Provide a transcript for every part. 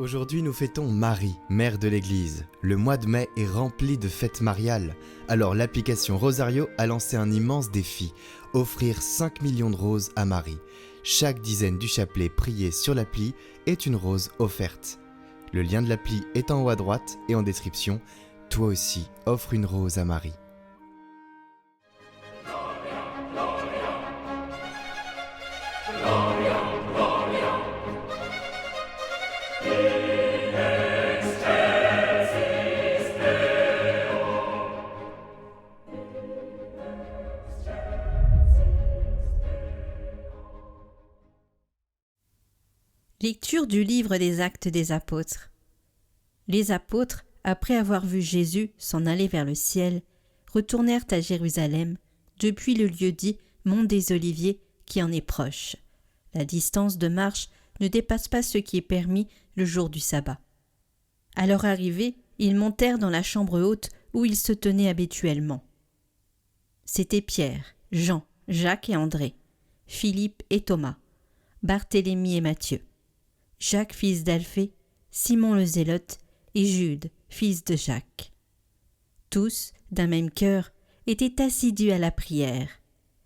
Aujourd'hui, nous fêtons Marie, mère de l'Église. Le mois de mai est rempli de fêtes mariales. Alors l'application Rosario a lancé un immense défi, offrir 5 millions de roses à Marie. Chaque dizaine du chapelet prié sur l'appli est une rose offerte. Le lien de l'appli est en haut à droite et en description. Toi aussi, offre une rose à Marie. Lecture du livre des Actes des Apôtres. Les apôtres, après avoir vu Jésus s'en aller vers le ciel, retournèrent à Jérusalem, depuis le lieu dit Mont des Oliviers, qui en est proche. La distance de marche ne dépasse pas ce qui est permis le jour du sabbat. À leur arrivée, ils montèrent dans la chambre haute où ils se tenaient habituellement. C'étaient Pierre, Jean, Jacques et André, Philippe et Thomas, Barthélemy et Matthieu, Jacques fils d'Alphée, Simon le Zélote et Jude, fils de Jacques. Tous, d'un même cœur, étaient assidus à la prière,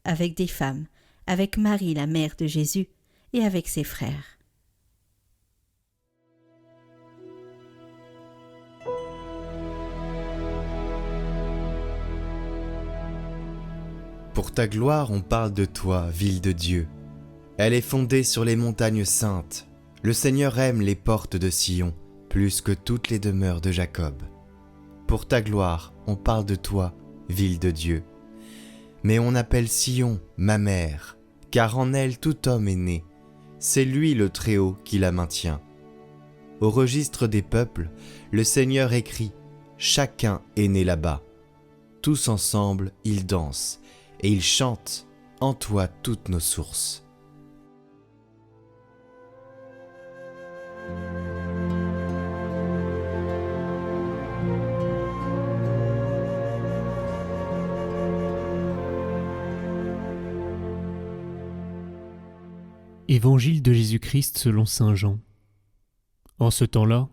avec des femmes, avec Marie la mère de Jésus et avec ses frères. Pour ta gloire, on parle de toi, ville de Dieu. Elle est fondée sur les montagnes saintes. Le Seigneur aime les portes de Sion, plus que toutes les demeures de Jacob. Pour ta gloire, on parle de toi, ville de Dieu. Mais on appelle Sion ma mère, car en elle tout homme est né. C'est lui le Très-Haut qui la maintient. Au registre des peuples, le Seigneur écrit « Chacun est né là-bas ». Tous ensemble, ils dansent, et ils chantent « En toi toutes nos sources ». Évangile de Jésus-Christ selon saint Jean. En ce temps-là,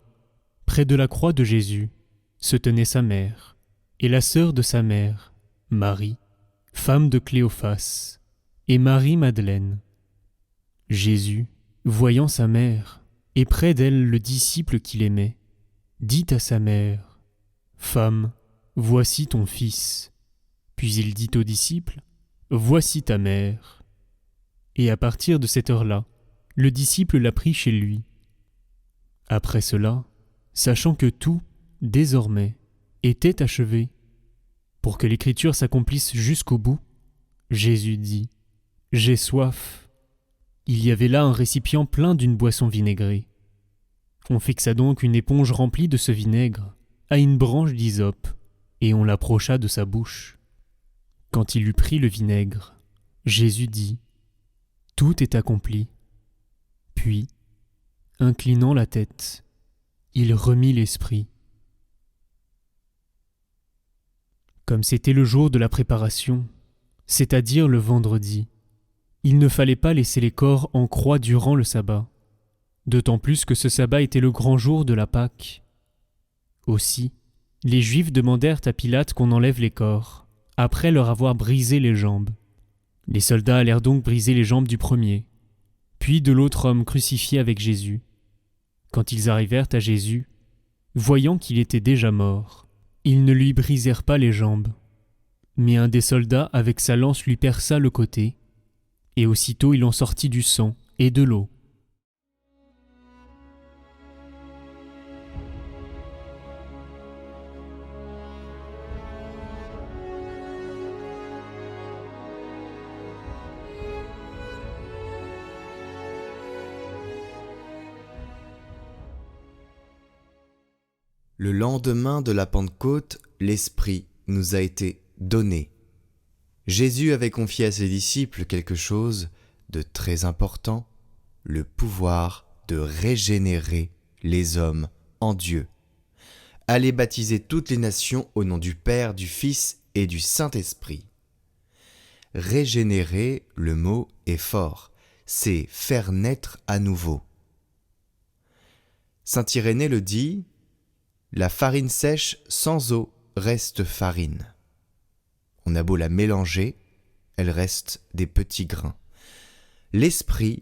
près de la croix de Jésus, se tenait sa mère, et la sœur de sa mère, Marie, femme de Cléophas, et Marie-Madeleine. Jésus, voyant sa mère, et près d'elle le disciple qu'il aimait, dit à sa mère, « Femme, voici ton fils. » Puis il dit au disciple, « Voici ta mère. » Et à partir de cette heure-là, le disciple l'a pris chez lui. Après cela, sachant que tout, désormais, était achevé, pour que l'écriture s'accomplisse jusqu'au bout, Jésus dit « J'ai soif ». Il y avait là un récipient plein d'une boisson vinaigrée. On fixa donc une éponge remplie de ce vinaigre à une branche d'hysope, et on l'approcha de sa bouche. Quand il eut pris le vinaigre, Jésus dit « Tout est accompli ». Puis, inclinant la tête, il remit l'esprit. Comme c'était le jour de la préparation, c'est-à-dire le vendredi, il ne fallait pas laisser les corps en croix durant le sabbat, d'autant plus que ce sabbat était le grand jour de la Pâque. Aussi, les Juifs demandèrent à Pilate qu'on enlève les corps, après leur avoir brisé les jambes. Les soldats allèrent donc briser les jambes du premier, puis de l'autre homme crucifié avec Jésus. Quand ils arrivèrent à Jésus, voyant qu'il était déjà mort, ils ne lui brisèrent pas les jambes. Mais un des soldats avec sa lance lui perça le côté, et aussitôt il en sortit du sang et de l'eau. Le lendemain de la Pentecôte, l'Esprit nous a été donné. Jésus avait confié à ses disciples quelque chose de très important, le pouvoir de régénérer les hommes en Dieu. Allez baptiser toutes les nations au nom du Père, du Fils et du Saint-Esprit. Régénérer, le mot est fort, c'est faire naître à nouveau. Saint Irénée le dit, « La farine sèche sans eau reste farine. On a beau la mélanger, elle reste des petits grains. L'esprit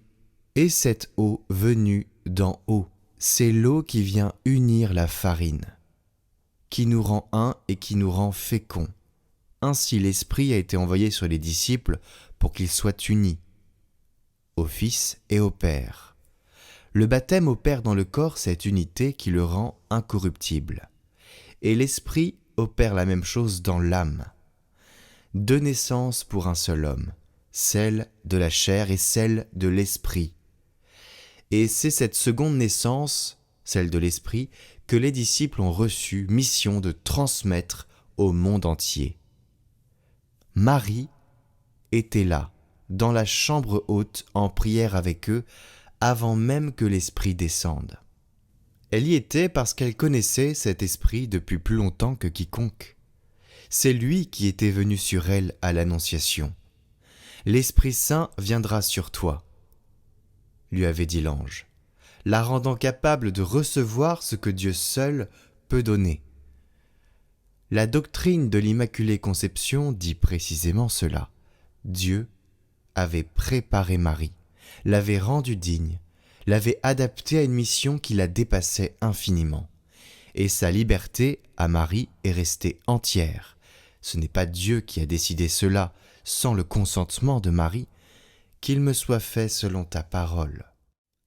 est cette eau venue d'en haut. C'est l'eau qui vient unir la farine, qui nous rend un et qui nous rend féconds. Ainsi l'Esprit a été envoyé sur les disciples pour qu'ils soient unis au Fils et au Père. Le baptême opère dans le corps cette unité qui le rend incorruptible. Et l'Esprit opère la même chose dans l'âme. 2 naissances pour un seul homme, celle de la chair et celle de l'Esprit. Et c'est cette seconde naissance, celle de l'Esprit, que les disciples ont reçu mission de transmettre au monde entier. Marie était là, dans la chambre haute, en prière avec eux, avant même que l'Esprit descende. Elle y était parce qu'elle connaissait cet Esprit depuis plus longtemps que quiconque. C'est lui qui était venu sur elle à l'Annonciation. « L'Esprit Saint viendra sur toi », lui avait dit l'ange, la rendant capable de recevoir ce que Dieu seul peut donner. La doctrine de l'Immaculée Conception dit précisément cela. Dieu avait préparé Marie, l'avait rendue digne, l'avait adaptée à une mission qui la dépassait infiniment. Et sa liberté à Marie est restée entière. Ce n'est pas Dieu qui a décidé cela sans le consentement de Marie, qu'il me soit fait selon ta parole.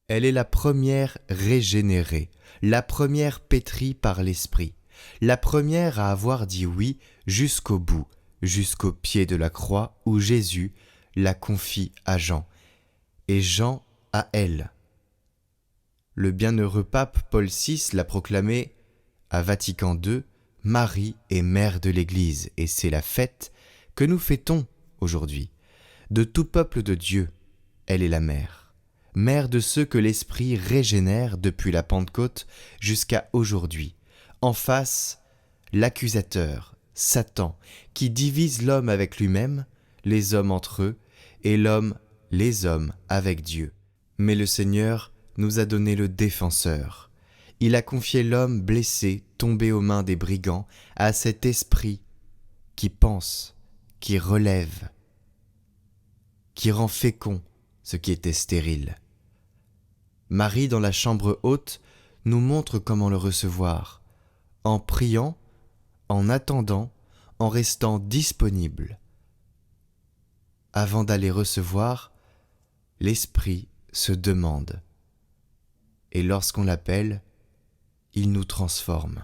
Elle est la première régénérée, la première pétrie par l'Esprit, la première à avoir dit oui jusqu'au bout, jusqu'au pied de la croix où Jésus la confie à Jean, et Jean à elle. Le bienheureux pape Paul VI l'a proclamé à Vatican II, Marie est mère de l'Église, et c'est la fête que nous fêtons aujourd'hui. De tout peuple de Dieu, elle est la mère. Mère de ceux que l'Esprit régénère depuis la Pentecôte jusqu'à aujourd'hui. En face, l'accusateur, Satan, qui divise l'homme avec lui-même, les hommes entre eux, et l'homme, les hommes avec Dieu. Mais le Seigneur nous a donné le défenseur. Il a confié l'homme blessé, tombé aux mains des brigands, à cet esprit qui pense, qui relève, qui rend fécond ce qui était stérile. Marie, dans la chambre haute, nous montre comment le recevoir, en priant, en attendant, en restant disponible. Avant d'aller recevoir, l'Esprit se demande. Et lorsqu'on l'appelle, il nous transforme.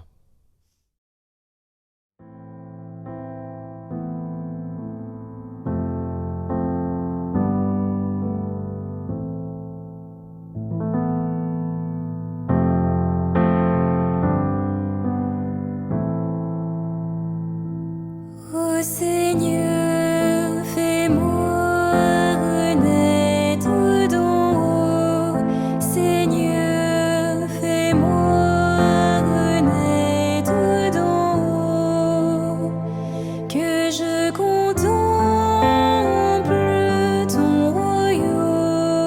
Ô Seigneur, fais-moi renaître d'en haut. Seigneur, fais-moi renaître d'en haut. Que je contemple ton royaume,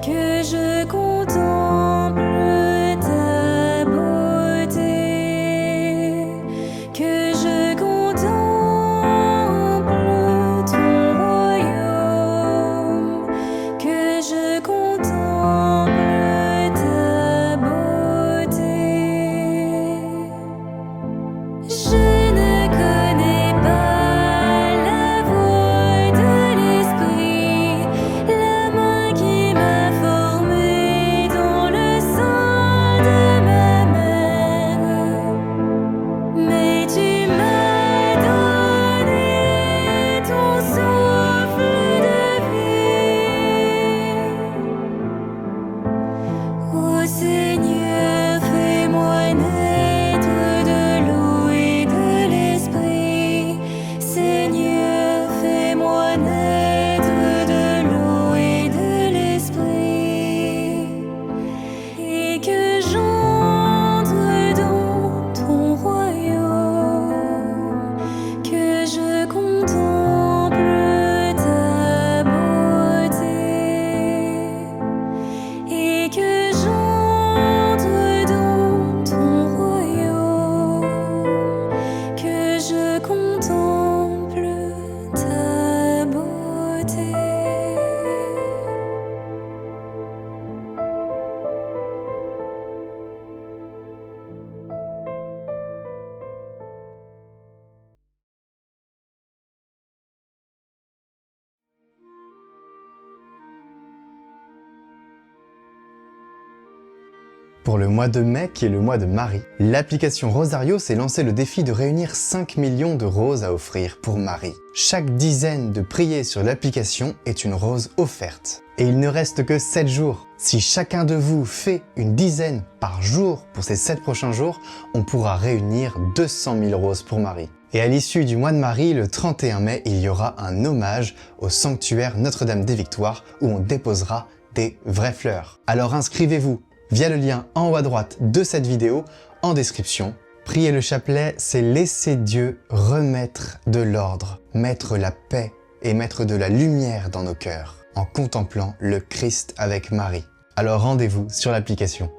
que je contemple ta beauté, que je contemple ton royaume, que je contemple ta beauté. Je ne connais pas la voix de l'Esprit, la main qui m'a formée dans le sein de ma mère. Mais tu m'as donné ton souffle de vie. Ô Seigneur, fais-moi naître de l'eau et de l'Esprit. Seigneur, fais-moi naître de l'eau et de l'Esprit. Et que j'entre dans ton royaume, que je contemple ta beauté, et que j'entre Pour le mois de mai, qui est le mois de Marie, l'application Rosario s'est lancé le défi de réunir 5 millions de roses à offrir pour Marie. Chaque dizaine de prières sur l'application est une rose offerte. Et il ne reste que 7 jours. Si chacun de vous fait une dizaine par jour pour ces 7 prochains jours, on pourra réunir 200 000 roses pour Marie. Et à l'issue du mois de Marie, le 31 mai, il y aura un hommage au sanctuaire Notre-Dame des Victoires où on déposera des vraies fleurs. Alors inscrivez-vous via le lien en haut à droite de cette vidéo en description. Prier le chapelet, c'est laisser Dieu remettre de l'ordre, mettre la paix et mettre de la lumière dans nos cœurs en contemplant le Christ avec Marie. Alors rendez-vous sur l'application.